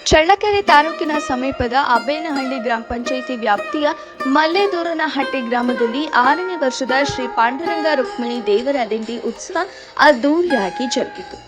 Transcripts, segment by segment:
ಚಳ್ಳಕೆರೆ ತಾಲೂಕಿನ ಸಮೀಪದ ಅಬ್ಬೇನಹಳ್ಳಿ ಗ್ರಾಮ ಪಂಚಾಯಿತಿ ವ್ಯಾಪ್ತಿಯ ಮಲ್ಲೇದೂರನಹಟ್ಟಿ ಗ್ರಾಮದಲ್ಲಿ 6ನೇ ವರ್ಷದ ಶ್ರೀ ಪಾಂಡುರಂಗ ರುಕ್ಮಿಣಿ ದೇವರ ದಿಂಡಿ ಉತ್ಸವ ಅದ್ದೂರಿಯಾಗಿ ಜರುಗಿತು.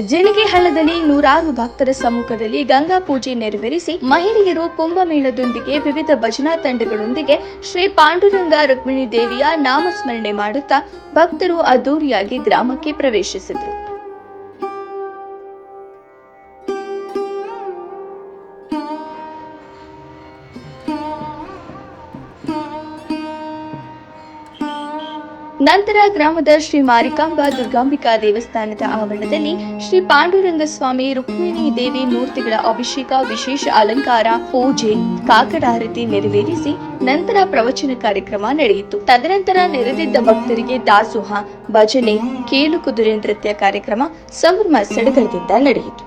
ಜಿಣಿಗೆ ಹಳ್ಳದಲ್ಲಿ ನೂರಾರು ಭಕ್ತರ ಸಮ್ಮುಖದಲ್ಲಿ ಗಂಗಾ ಪೂಜೆ ನೆರವೇರಿಸಿ ಮಹಿಳೆಯರು ಕುಂಭಮೇಳದೊಂದಿಗೆ ವಿವಿಧ ಭಜನಾ ತಂಡಗಳೊಂದಿಗೆ ಶ್ರೀ ಪಾಂಡುರಂಗ ರುಕ್ಮಿಣಿ ದೇವಿಯ ನಾಮಸ್ಮರಣೆ ಮಾಡುತ್ತಾ ಭಕ್ತರು ಅದ್ದೂರಿಯಾಗಿ ಗ್ರಾಮಕ್ಕೆ ಪ್ರವೇಶಿಸಿದರು. ನಂತರ ಗ್ರಾಮದ ಶ್ರೀ ಮಾರಿಕಾಂಬಾ ದುರ್ಗಾಂಬಿಕಾ ದೇವಸ್ಥಾನದ ಆವರಣದಲ್ಲಿ ಶ್ರೀ ಪಾಂಡುರಂಗ ಸ್ವಾಮಿ ರುಕ್ಮಿಣಿ ದೇವಿ ಮೂರ್ತಿಗಳ ಅಭಿಷೇಕ, ವಿಶೇಷ ಅಲಂಕಾರ, ಪೂಜೆ, ಕಾಕಡಾರತಿ ನೆರವೇರಿಸಿ ನಂತರ ಪ್ರವಚನ ಕಾರ್ಯಕ್ರಮ ನಡೆಯಿತು. ತದನಂತರ ನೆರೆದಿದ್ದ ಭಕ್ತರಿಗೆ ದಾಸೋಹ, ಭಜನೆ, ಕೇಲು ಕುದುರೆ ನೃತ್ಯ ಕಾರ್ಯಕ್ರಮ ಸಂಭ್ರಮ ಸಡಗರದಿಂದ ನಡೆಯಿತು.